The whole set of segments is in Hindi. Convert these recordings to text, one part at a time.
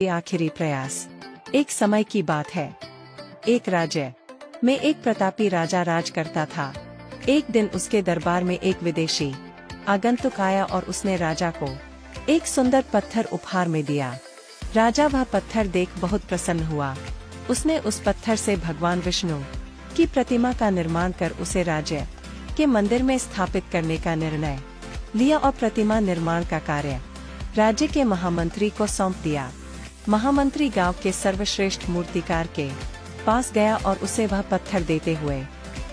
ये आखिरी प्रयास। एक समय की बात है। एक राज्य में एक प्रतापी राजा राज करता था। एक दिन उसके दरबार में एक विदेशी आगंतुक आया और उसने राजा को एक सुंदर पत्थर उपहार में दिया। राजा वह पत्थर देख बहुत प्रसन्न हुआ। उसने उस पत्थर से भगवान विष्णु की प्रतिमा का निर्माण कर उसे राज्य के मंदिर में स्थापित करने का निर्णय लिया और प्रतिमा निर्माण का कार्य राज्य के महामंत्री को सौंप दिया। महामंत्री गांव के सर्वश्रेष्ठ मूर्तिकार के पास गया और उसे वह पत्थर देते हुए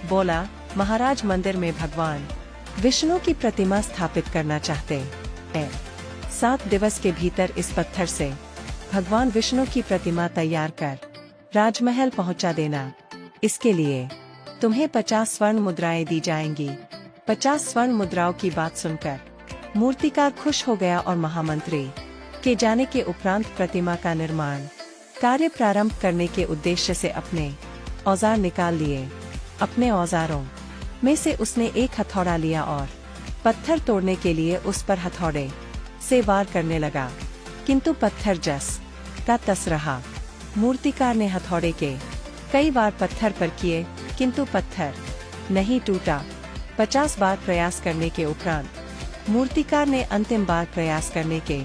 बोला, महाराज मंदिर में भगवान विष्णु की प्रतिमा स्थापित करना चाहते हैं। 7 दिवस के भीतर इस पत्थर से भगवान विष्णु की प्रतिमा तैयार कर राजमहल पहुंचा देना। इसके लिए तुम्हें 50 स्वर्ण मुद्राएं दी जाएंगी। 50 स्वर्ण मुद्राओं की बात सुनकर मूर्तिकार खुश हो गया और महामंत्री के जाने के उपरांत प्रतिमा का निर्माण कार्य प्रारंभ करने के उद्देश्य से अपने औजार निकाल लिए। अपने औजारों में से उसने एक हथौड़ा लिया और पत्थर तोड़ने के लिए उस पर हथौड़े से वार करने लगा, किंतु पत्थर जस का तस रहा। मूर्तिकार ने हथौड़े के कई बार पत्थर पर किए, किंतु पत्थर नहीं टूटा। 50 बार प्रयास करने के उपरांत मूर्तिकार ने अंतिम बार प्रयास करने के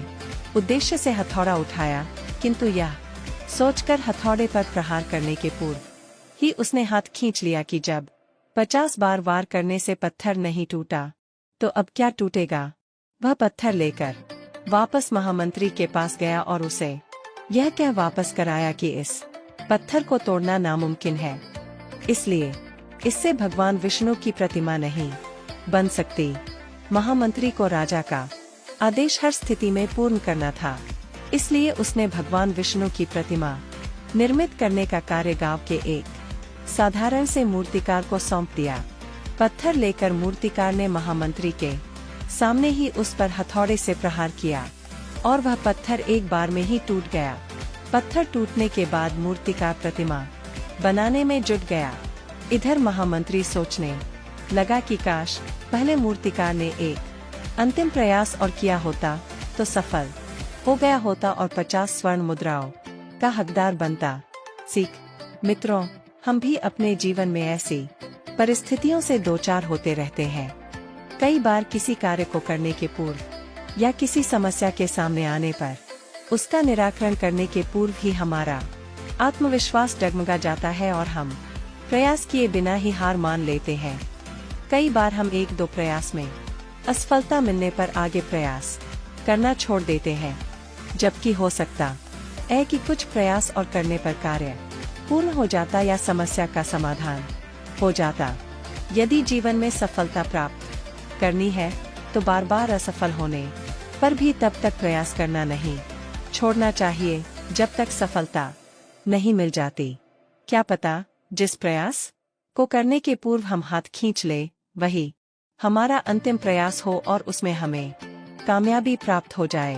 उद्देश्य से हथौड़ा उठाया, किंतु यह सोचकर हथौड़े पर प्रहार करने के पूर्व ही उसने हाथ खींच लिया कि जब 50 बार वार करने से पत्थर नहीं टूटा, तो अब क्या टूटेगा। वह पत्थर लेकर वापस महामंत्री के पास गया और उसे यह कह वापस कराया कि इस पत्थर को तोड़ना नामुमकिन है, इसलिए इससे भगवान विष्णु की प्रतिमा नहीं बन सकती। महामंत्री को राजा का आदेश हर स्थिति में पूर्ण करना था, इसलिए उसने भगवान विष्णु की प्रतिमा निर्मित करने का कार्य गांव के एक साधारण से मूर्तिकार को सौंप दिया। पत्थर लेकर मूर्तिकार ने महामंत्री के सामने ही उस पर हथौड़े से प्रहार किया और वह पत्थर एक बार में ही टूट गया। पत्थर टूटने के बाद मूर्तिकार प्रतिमा बनाने में जुट गया। इधर महामंत्री सोचने लगा कि काश पहले मूर्तिकार ने एक अंतिम प्रयास और किया होता तो सफल हो गया होता और 50 स्वर्ण मुद्राओं का हकदार बनता। सीख मित्रों, हम भी अपने जीवन में ऐसी परिस्थितियों से दो चार होते रहते हैं। कई बार किसी कार्य को करने के पूर्व या किसी समस्या के सामने आने पर उसका निराकरण करने के पूर्व ही हमारा आत्मविश्वास डगमगा जाता है और हम प्रयास किए बिना ही हार मान लेते हैं। कई बार हम 1-2 प्रयास में असफलता मिलने पर आगे प्रयास करना छोड़ देते हैं, जबकि हो सकता है कि कुछ प्रयास और करने पर कार्य पूर्ण हो जाता या समस्या का समाधान हो जाता। यदि जीवन में सफलता प्राप्त करनी है तो बार बार असफल होने पर भी तब तक प्रयास करना नहीं छोड़ना चाहिए जब तक सफलता नहीं मिल जाती। क्या पता जिस प्रयास को करने के पूर्व हम हाथ खींच ले वही हमारा अंतिम प्रयास हो और उसमें हमें कामयाबी प्राप्त हो जाए।